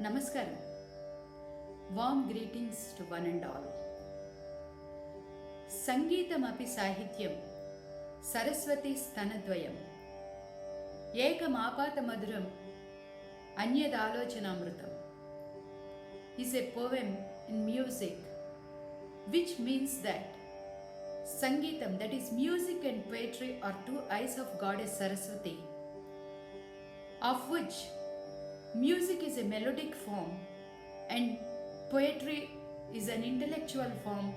Namaskaram. Warm greetings to one and all. Sangeetamapi sahityam Saraswati stanadvayam Ekamaapatamaduram Anyadalochanamrutam is a poem in music which means that Sangeetam, that is music and poetry, are two eyes of Goddess Saraswati, of which music is a melodic form and poetry is an intellectual form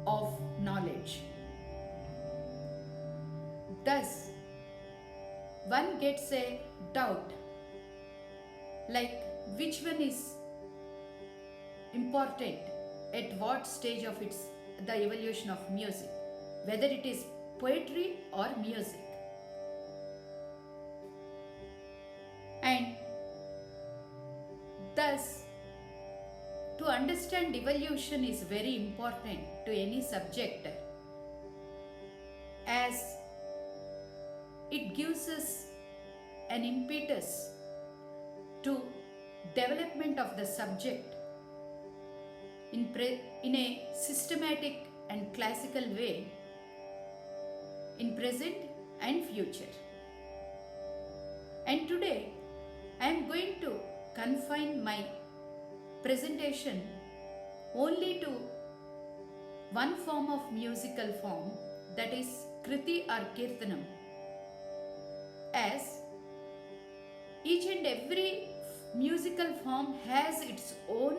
of knowledge. Thus, one gets a doubt like which one is important at what stage of the evolution of music, whether it is poetry or music. And thus, to understand evolution is very important to any subject, as it gives us an impetus to development of the subject in a systematic and classical way in present and future. And today I am going to confine my presentation only to one form of musical form, that is Kriti or Kirtanam, as each and every musical form has its own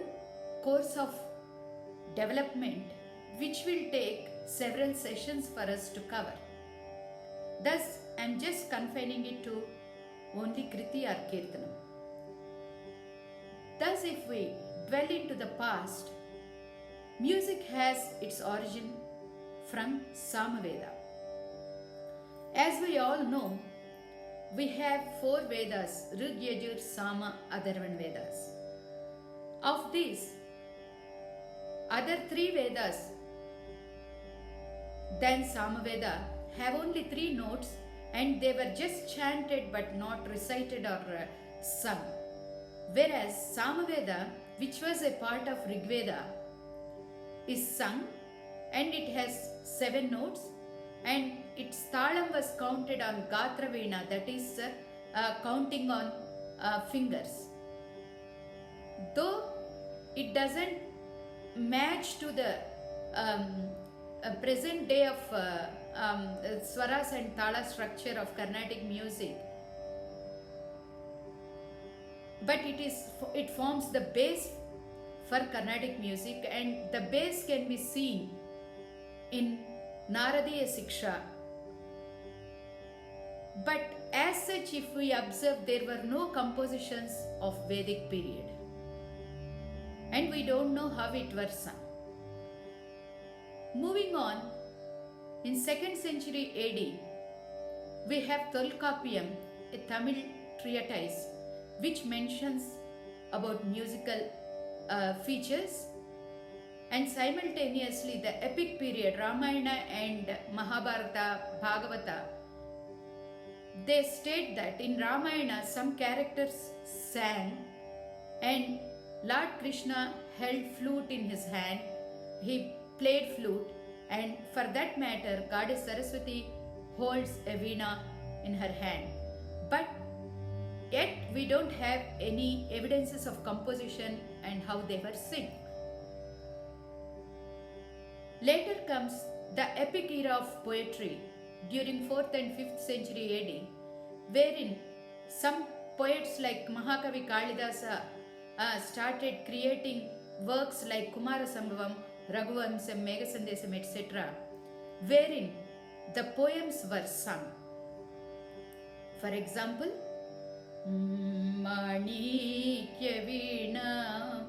course of development which will take several sessions for us to cover. Thus, I am just confining it to only Kriti or Kirtanam. Thus, if we dwell into the past, music has its origin from Samaveda. As we all know, we have 4 Vedas, Rig, Yajur, Sama, Atharvan Vedas. Of these, other 3 Vedas than Samaveda have only 3 notes, and they were just chanted but not recited or sung. Whereas Samaveda, which was a part of Rigveda, is sung and it has 7 notes, and its talam was counted on Gatravena, that is counting on fingers. Though it doesn't match to the present day of swaras and tala structure of Carnatic music, but it forms the base for Carnatic music, and the base can be seen in Naradiya Siksha. But as such, if we observe, there were no compositions of Vedic period, and we don't know how it was sung. Moving on, in 2nd century AD, we have Tolkappiyam, a Tamil treatise which mentions about musical features, and simultaneously the epic period, Ramayana and Mahabharata, Bhagavata, they state that in Ramayana some characters sang and Lord Krishna held flute in his hand, he played flute, and for that matter Goddess Saraswati holds a veena in her hand. But yet we don't have any evidences of composition and how they were sing. Later comes the epic era of poetry during 4th and 5th century AD, wherein some poets like Mahakavi Kalidasa started creating works like Kumara Sambhavam, Raghuvamsam, Megha-Sandesam, etc., wherein the poems were sung. For example, Manikya Veena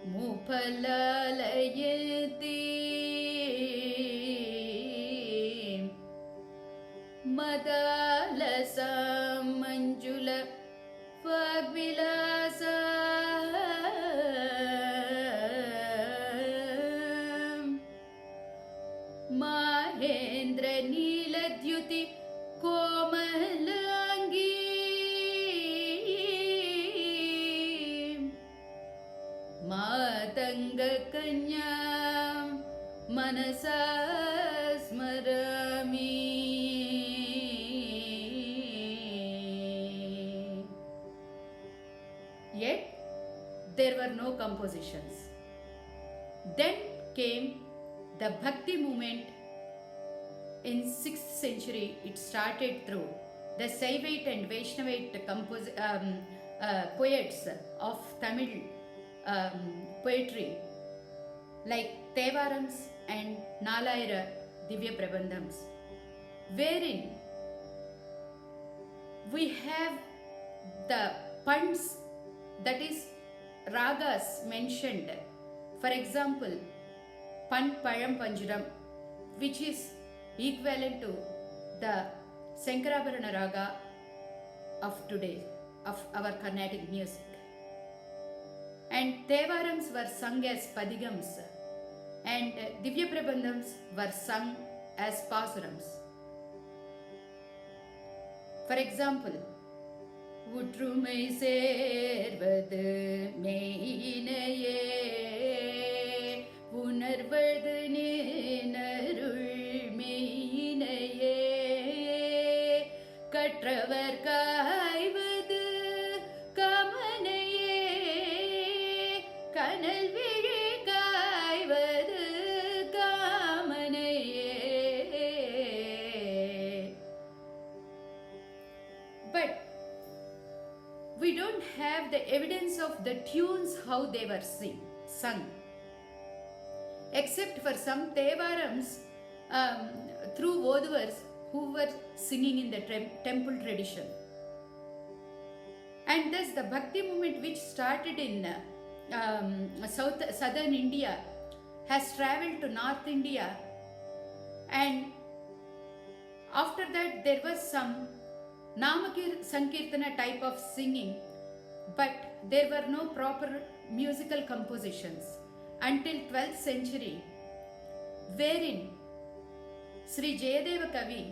Mupalayati Madalasa Manjula Vagvilasa Mahendra Niladhyuti Komalangi रङ्गकन्यां मनसा स्मरामि. Yet there were no compositions. Then came the Bhakti movement in 6th century. It started through the Saivite and Vaishnavite poets of Tamil poetry like Thevarams and Nalayira Divya Prabandhams, wherein we have the punts, that is ragas mentioned. For example, Pan Payam Panjuram, which is equivalent to the Sankarabharana raga of today, of our Carnatic music. And Thevarams were sung as Padigams, and Divya Prabandhams were sung as Pasurams. For example, உற்றுமை சேர்வது மெய்யினையே, உணர்வது நினருள் மெய்யினையே, கற்றவர் காய்வது கமனையே, கனல் விழி காய்வது காமனையே. But we don't have the evidence of the tunes how they were sung, except for some Thevarams through Oduvars who were singing in the temple tradition. And thus the Bhakti movement, which started in southern India, has travelled to North India, and after that there was some Sankirtana type of singing, but there were no proper musical compositions until 12th century, wherein Sri Jayadeva Kavi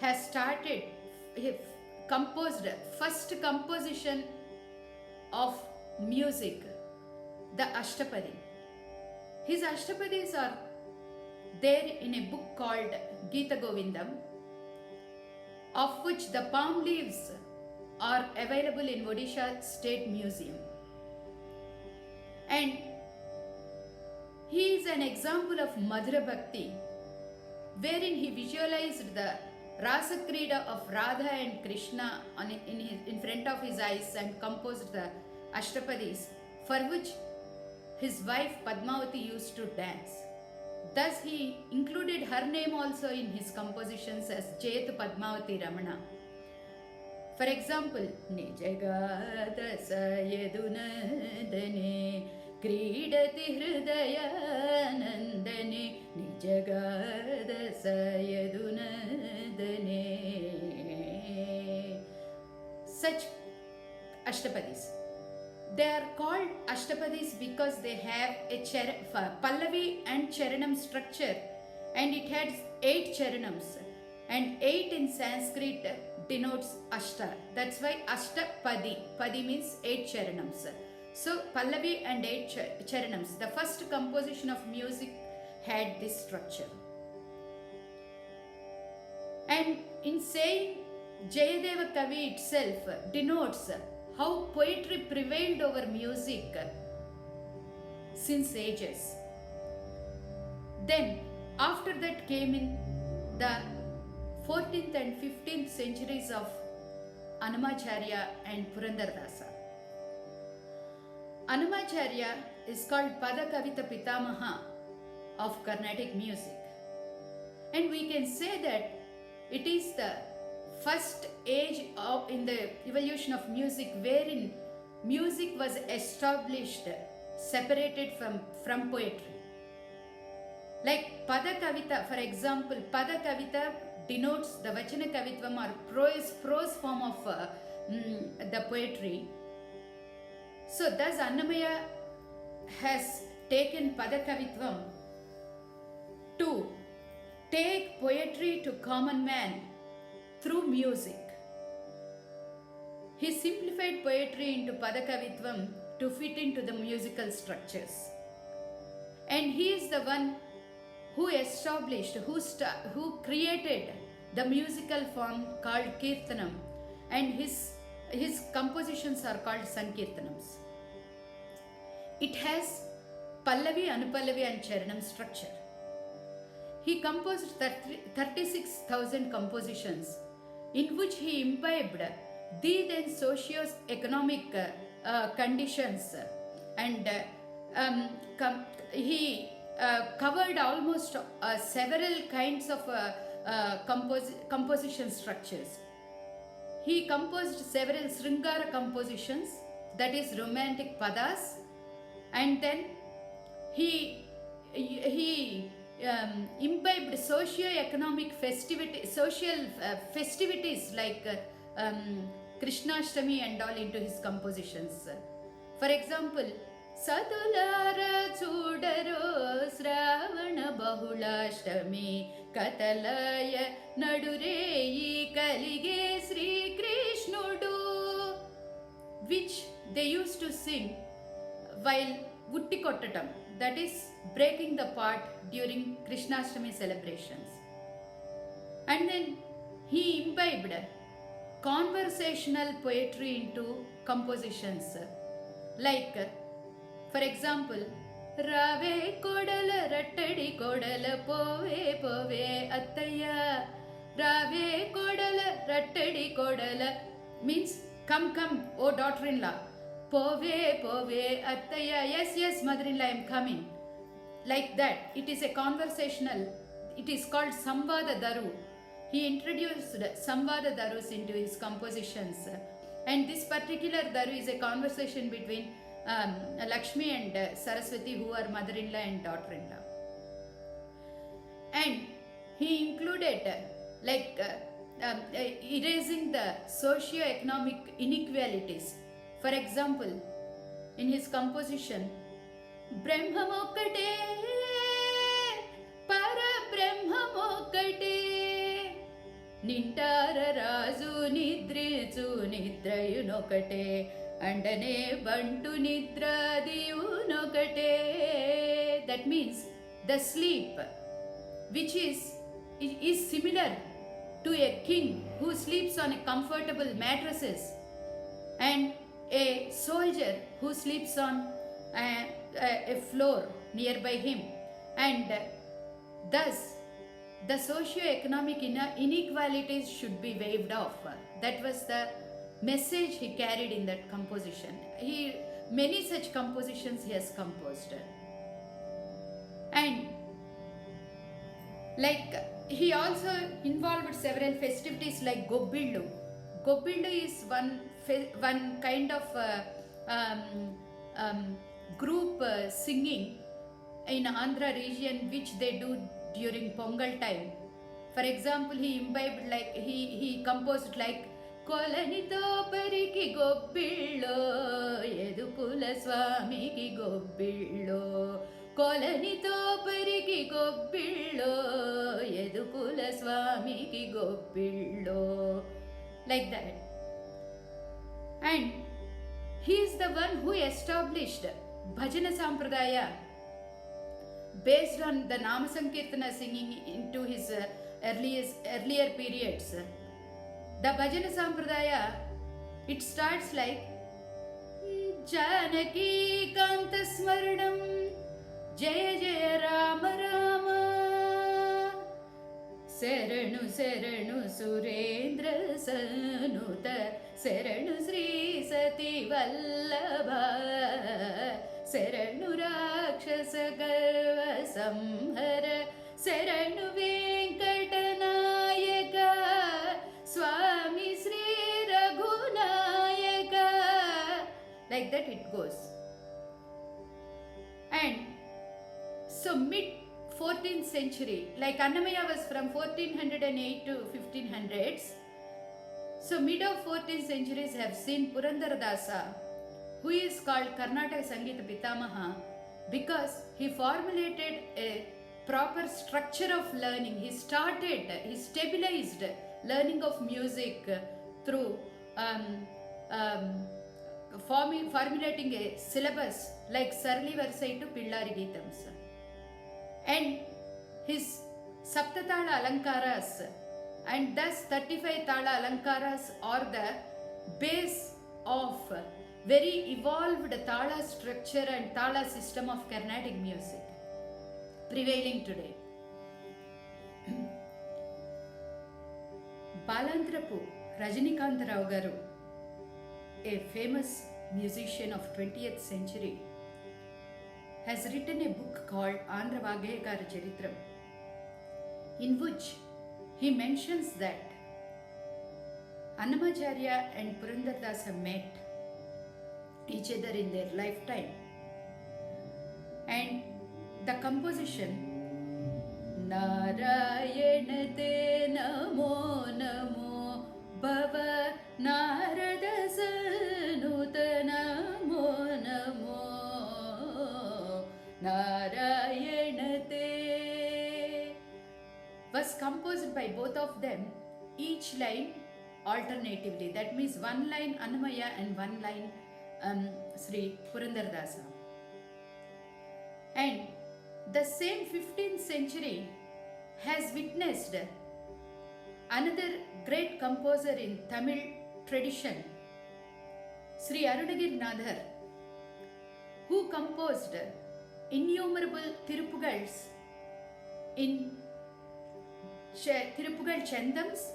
has started, he composed first composition of music, the Ashtapadi. His Ashtapadis are there in a book called Geeta Govindam, of which the palm leaves are available in Odisha State Museum. And he is an example of Madhura Bhakti, wherein he visualized the Rasa Krida of Radha and Krishna in front of his eyes and composed the Ashtapadis, for which his wife Padmavati used to dance. Thus he included her name also in his compositions as Jayat Padmavati Ramana. For example, Nijagada Sayadunadane Kridati Hridayanandane Nijagada Sayadunadane. Such Ashtapadis. They are called Ashtapadis because they have a Pallavi and Charanam structure, and it has 8 Charanams, and 8 in Sanskrit denotes Ashta. That's why Ashtapadi. Padi means 8 Charanams. So Pallavi and 8 Charanams. The first composition of music had this structure. And in saying Jayadeva Kavi itself denotes how poetry prevailed over music since ages. Then after that came in the 14th and 15th centuries of Annamacharya and Purandaradasa. Annamacharya is called Pada Kavita Pitamaha of Carnatic music, and we can say that it is the first age in the evolution of music, wherein music was established, separated from poetry. Like Pada Kavita, for example, Pada Kavita denotes the Vachana Kavitvam or prose form of the poetry. So thus Annamaya has taken Pada Kavitvam to take poetry to common man through music. He simplified poetry into Padakavitvam to fit into the musical structures. and he is the one who established, who created the musical form called Kirtanam, and his compositions are called Sankirtanams. It has Pallavi, Anupallavi and Charanam structure. He composed 36,000 compositions in which he imbibed the then socio-economic conditions, and he covered almost several kinds of composition structures. He composed several Sringara compositions, that is romantic padas, and then he imbibed socio-economic festivities like Krishnashtami and all into his compositions. For example, Satulara Chudaro Sravana Bahulashtami Katalaya Nadureyi Kalige Sri Krishnudu, which they used to sing while Vutti Kottatam, that is breaking the part during Krishnashtami celebrations. And then he imbibed conversational poetry into compositions, like, for example, Rave Kodala Rattadi Kodala Pove Pove Attaya. Rave Kodala Rattadi Kodala means come, come, oh daughter-in-law. Pove Pove Attaya. Yes, yes, mother-in-law, I am coming. Like that. It is a conversational. It is called Samvada Daru. He introduced Samvada Darus into his compositions. And this particular Daru is a conversation between Lakshmi and Saraswati, who are mother-in-law and daughter-in-law. And he included erasing the socio-economic inequalities. For example, in his composition, Brahmamokkate, Para Brahmamokkate, Nintara Razu Nidrichu Nidrayunokate, Andane Bantu Nidra Diyunokate. That means the sleep, which is similar to a king who sleeps on a comfortable mattresses, and a soldier who sleeps on a floor nearby him, and thus the socio-economic inequalities should be waved off. That was the message he carried in that composition. Many such compositions he has composed. And he also involved several festivities like Gobbillu. Gobbillu is one kind of group singing in Andhra region, which they do during Pongal time. For example, he imbibed he composed like Kolanito Pariki Gobbillo Edukula Swamiki Gobbillo, Kolanito Pariki Gobbillo Edukula Swamiki Gobbillo, like that. And he is the one who established Bhajana Sampradaya based on the Nama Sankirtana singing into his earlier periods. The Bhajana Sampradaya, it starts like Janaki Kanta Smaranam Jaya Jaya Rama Rama Seranu Seranu Surendra Sanuta Seranu Sri Sati Vallabha Seranu Rakshasa Garva Samhara Seranu Venkatanayaka Swami Sri Raghunayaka. Like that it goes. And so mid 14th century, like Annamaya was from 1408 to 1500s. So mid of 14th centuries have seen Purandaradasa, who is called Karnataka Sangeeta Pitamaha, because he formulated a proper structure of learning. He stabilized learning of music through formulating a syllabus like Sarali Varsai to Pillari Geetams. and his Saptatala Alankaras, and thus 35 Tala Alankaras are the base of very evolved Tala structure and Tala system of Carnatic music prevailing today. Balandrapu Rajinikanth Rao Garu, a famous musician of 20th century, has written a book called Andhra Vagayakara Charitram, in which he mentions that Annamacharya and Purandaradasa met each other in their lifetime, and the composition Narayana te namo namo bhava narada sanuta namo namo Narayana te was composed by both of them, each line alternatively. That means one line Annamaya and one line Sri Purandaradasa. And the same 15th century has witnessed another great composer in Tamil tradition, Sri Arunagiri Nadar, who composed innumerable Tirupugals in Tirupugal Chandams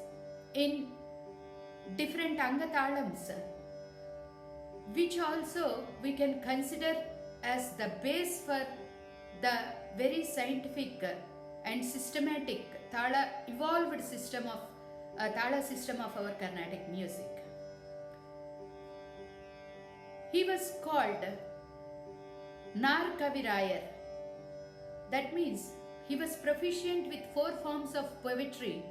in different Angatalams, which also we can consider as the base for the very scientific and systematic Tala evolved system of Tala system of our Carnatic music. He was called Nar Kavirayar. That means he was proficient with 4 forms of poetry,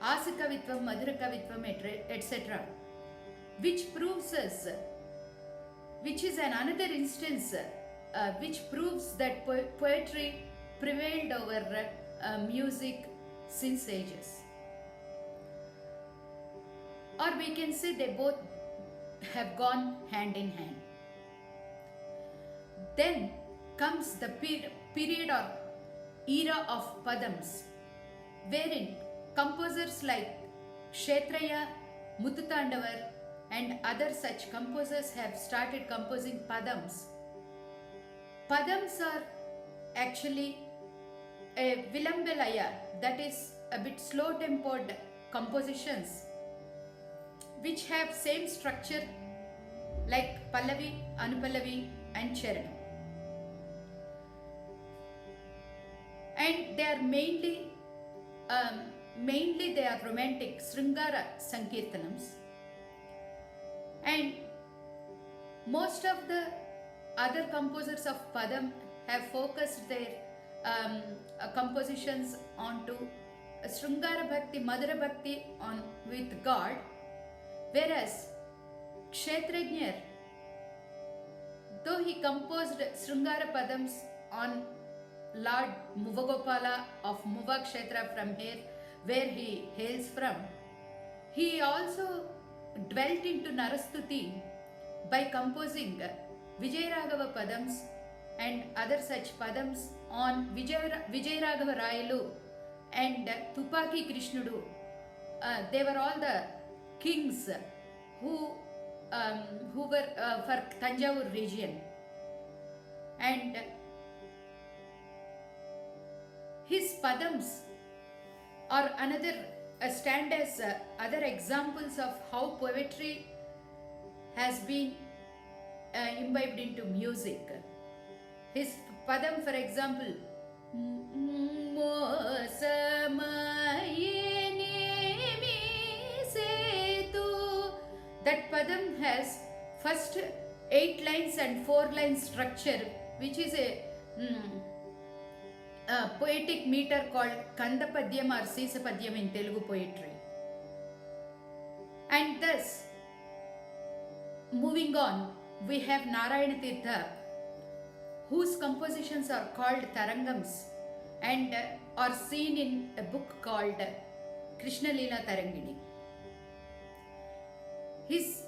Asakavitvam, Madhurakavitvam, etc., which proves us, which is another instance which proves that poetry prevailed over music since ages. Or we can say they both have gone hand in hand. Then comes the period or era of Padams, wherein composers like Kshetraya, Muthutandavar and other such composers have started composing Padams. Padams are actually a Vilambelaya, that is a bit slow tempoed compositions which have same structure like Pallavi, Anupallavi and Charanam. And they are mainly they are romantic Sringara Sankirtanams, and most of the other composers of Padam have focused their compositions onto Sringara Bhakti, Madhura Bhakti on with God, whereas Kshetrajñar, though he composed Sringara Padams on Lord Muvagopala of Muva Kshetra from here, where he hails from, he also dwelt into Narastuti by composing Vijayaraghava Padams and other such Padams on Vijayaraghava Rayalu and Tupaki Krishnudu. They were all the kings who were for Tanjavur region, and his Padams are another stand as other examples of how poetry has been imbibed into music. His Padam, for example, that Padam has first 8 lines and 4 line structure, which is a poetic meter called Kandapadyam or Seesapadyam in Telugu poetry. And thus, moving on, we have Narayana Tirtha, whose compositions are called Tarangams and are seen in a book called Krishna Leela Tarangini. His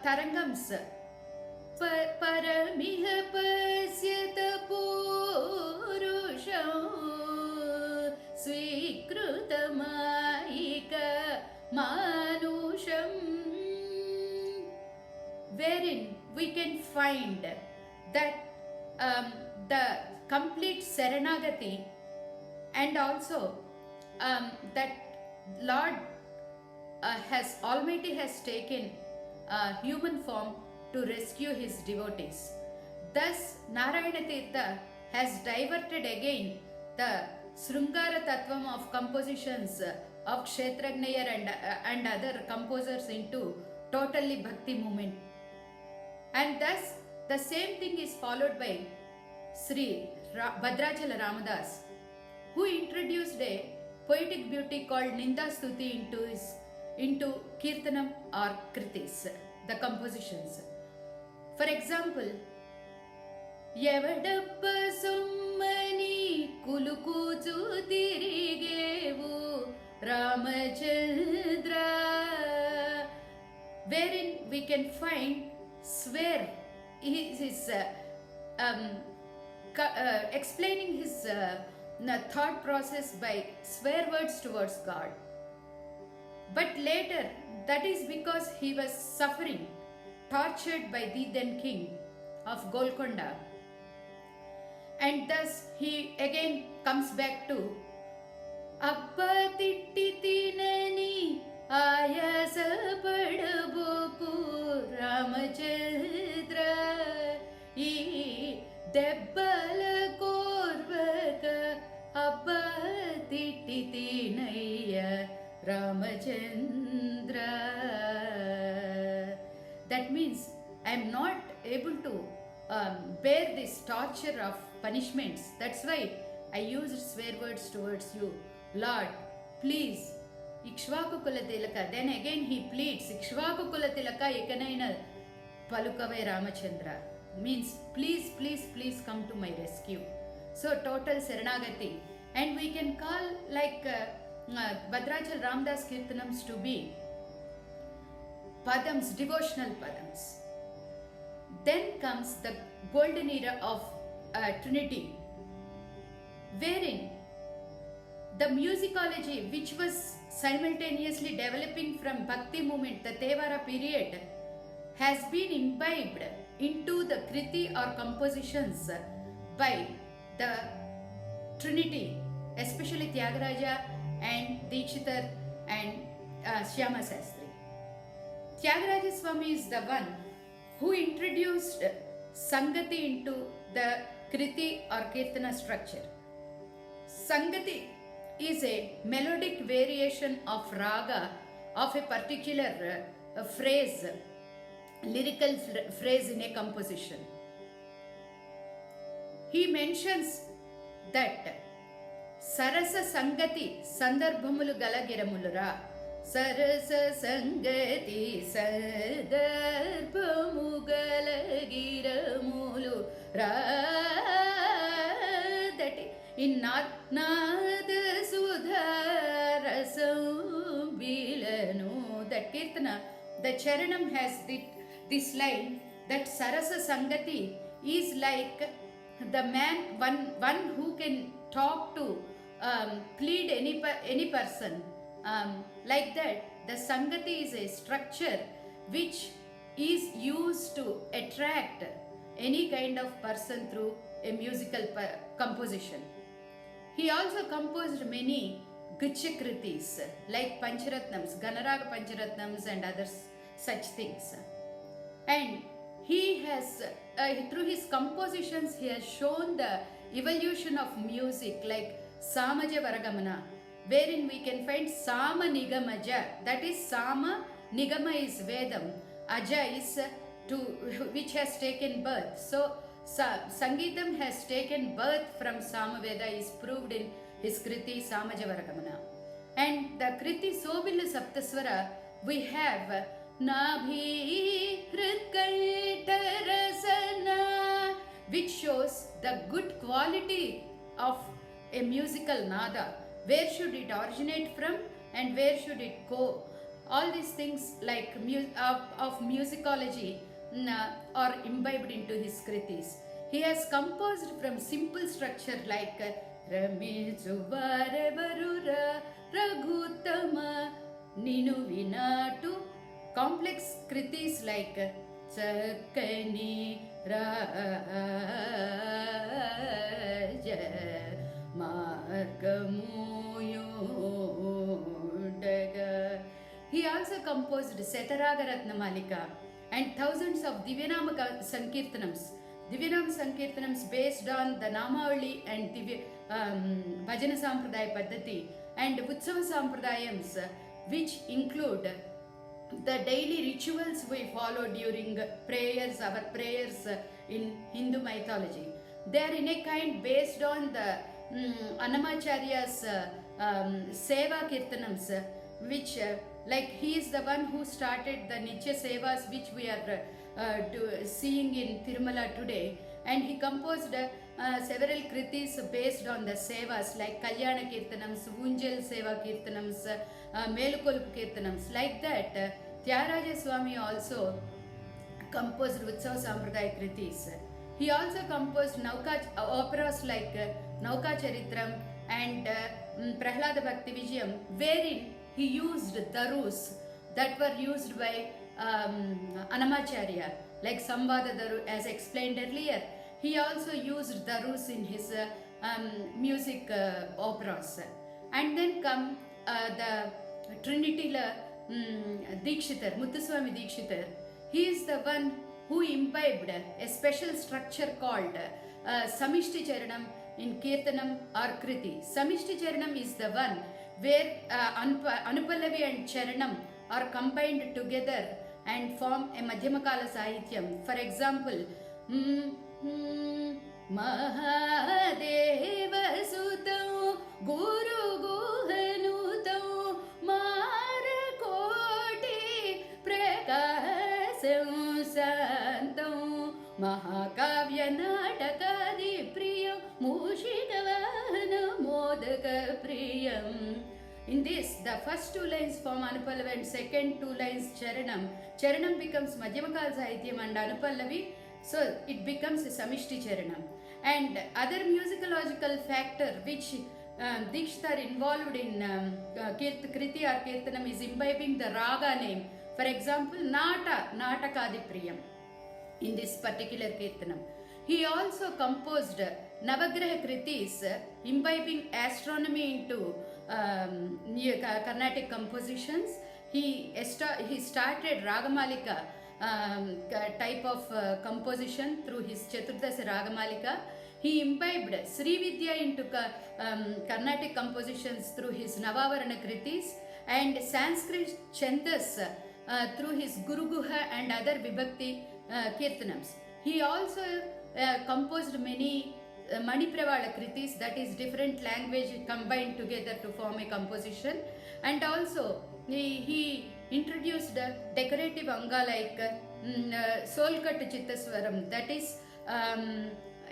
Tarangams परमिह पश्यत पूरुषं स्वीकृतमायिक मानुषम्, wherein we can find that the complete Saranagati, and also that Lord Almighty has taken human form to rescue his devotees. Thus, Narayana Tirtha has diverted again the Srungara Tattvam of compositions of Kshetrajnayar and other composers into totally Bhakti movement. And thus, the same thing is followed by Sri Bhadrachala Ramadas, who introduced a poetic beauty called Ninda Stuti into Kirtanam or Kritis, the compositions. For example, Yevadappa Summani Kulukuchu Tirigevu Ramachandra, wherein we can find swear his explaining his thought process by swear words towards God. But later, that is because he was suffering, tortured by the then king of Golconda. And thus he again comes back to Appa titti tinani ayasa padaboku Ramachandra ee debbala korvaka Appa titti tinaya Ramachandra. That means I am not able to bear this torture of punishments. That's why I used swear words towards you. Lord, please, Ikshvaku Kula Tilaka. Then again he pleads, Ikshvaku Kula Tilaka ekanaina palukave Ramachandra. Means please, please, please come to my rescue. So total Saranagati. And we can call like Bhadrachal Ramdas Kirtanams to be Padams, devotional Padams. Then comes the golden era of Trinity, wherein the musicology which was simultaneously developing from Bhakti movement, the Tevara period, has been imbibed into the Kriti or compositions by the Trinity, especially Tyagaraja and Dikshitar and Shyama Sastri. Tyagaraja Swami is the one who introduced Sangati into the Kriti or Kirtana structure. Sangati is a melodic variation of raga of a particular phrase, lyrical phrase in a composition. He mentions that Sarasa Sangati Sandarbhamulu Galagiramulura. Sarasa Sangati Sandarbhamulu Galagiramulura. That in Nada Sudharasam Bilanu. That Kirtana, the Charanam has this line that Sarasa Sangati is like the man, one who can talk to, plead any person. Like that, the Sangati is a structure which is used to attract any kind of person through a musical composition. He also composed many Gachakritis like Pancharatnams, Ganaraga Pancharatnams and others such things. And he has, through his compositions, he has shown the evolution of music like Samaja Varagamana, wherein we can find Sama Nigamaja, that is Sama, Nigama is Vedam, Aja is which has taken birth. So Sangeetam has taken birth from Samaveda is proved in his Kriti Samaja Varagamana. And the Kriti Sobilu Saptaswara, we have Nabhi Hrikaltarasana, which shows the good quality of a musical nada. Where should it originate from and where should it go? All these things like of musicology or imbibed into his kritis. He has composed from simple structure like Ramizu Varevarura Raghutama Ninu to complex kritis like Sakani Raja Margamuyodaga. He also composed Setaraga Ratnamalika and thousands of Divyanama Sankirtanams. Divyanama Sankirtanams based on the Namavali and Bhajana Sampradaya Paddhati and Utsava Sampradayams, which include the daily rituals we follow during prayers, our prayers in Hindu mythology. They are in a kind based on the Annamacharya's Seva Kirtanams, which like he is the one who started the Nitya Sevas, which we are seeing in Tirumala today, and he composed several kritis based on the sevas like Kalyana Kirtanams, Unjal Seva Kirtanams, Melukolpu Kirtanams. Like that, Tyagaraja Swami also composed Utsava Sampradaya kritis. He also composed operas like Nauka Charitram and Prahlada Bhakti Vijayam, wherein he used darus that were used by Annamacharya, like Samvada Daru, as explained earlier. He also used darus in his music operas. And then come the Trinity Dikshitar, Muthuswami Dikshitar. He is the one who imbibed a special structure called Samishti Charanam in Kirtanam or Kriti. Samishti Charanam is the one where Anupallavi and Charanam are combined together and form a Madhyamakala Sahityam. For example, Mahadeva Sutau Guru Guhanutau Marakoti Prakasam Santau Mahakavya Natakadi Priyam Mushikavana Modaka Priyam. In this, the first two lines form Anupallavi and second two lines Charanam. Charanam becomes Madhyamakala Sahityam and Anupallavi, so it becomes a Samishti Charanam. And other musicological factor which Dikshitar involved in Kriti or Kirtanam is imbibing the raga name. For example, Natakadi Priyam in this particular Kirtanam. He also composed Navagraha Kritis, imbibing astronomy into Carnatic compositions. He started Ragamalika type of composition through his Chaturdasa Ragamalika. He imbibed Srividya into Carnatic compositions through his Navavarana Kritis and Sanskrit Chandas through his Guru Guha and other Vibhakti Kirtanams. He also composed many Manipravala Kritis, that is different language combined together to form a composition, and also he introduced decorative anga like Solkat Chittaswaram, that is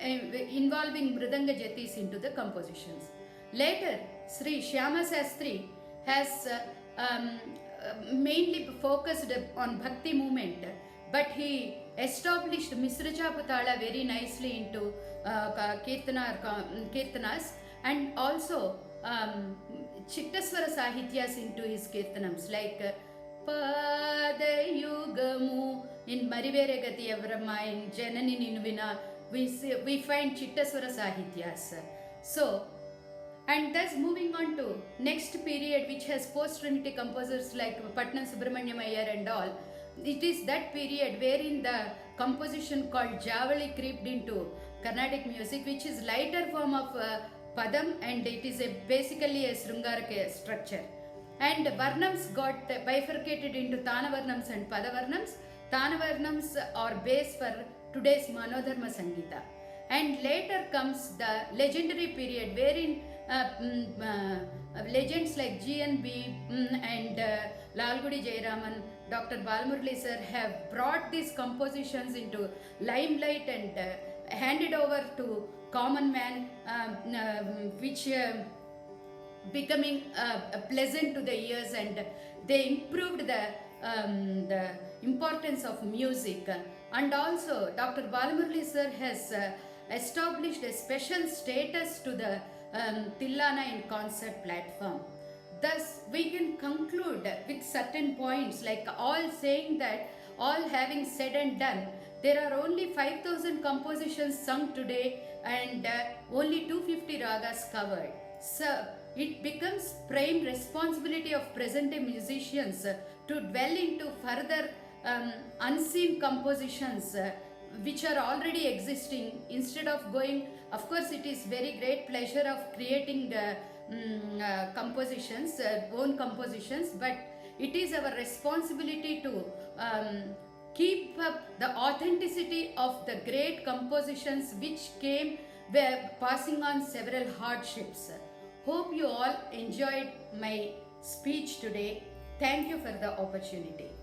involving Mridanga Jatis into the compositions. Later, Sri Shyama Sastri has mainly focused on Bhakti movement, but he established Misra Chapatala very nicely into Kirtanas, and also Chittaswara Sahityas into his Kirtanams like Padayugamu in Marivere Gati Avrama, in Janani Ninuvina, we find Chittaswara Sahityas. So, and thus moving on to next period, which has post-Trinity composers like Patna Subramanyam Iyer and all. It is that period wherein the composition called Javali crept into Carnatic music, which is lighter form of Padam, and it is basically a Srungaraka structure. And Varnams got bifurcated into Tanavarnams and Padavarnams. Tanavarnams are base for today's Manodharma Sangita. And later comes the legendary period wherein legends like GNB and Lalgudi Jayaraman, Dr. Balamurali sir have brought these compositions into limelight and handed over to common man, which becoming pleasant to the ears, and they improved the the importance of music. And also, Dr. Balamurali sir has established a special status to the Tillana in Concert platform. Thus, we can conclude with certain points, like all saying that, all having said and done, there are only 5,000 compositions sung today and only 250 ragas covered. So, it becomes prime responsibility of present-day musicians to dwell into further unseen compositions which are already existing, instead of going. Of course, it is very great pleasure of creating compositions, own compositions, but it is our responsibility to keep up the authenticity of the great compositions which came were passing on several hardships. Hope you all enjoyed my speech today. Thank you for the opportunity.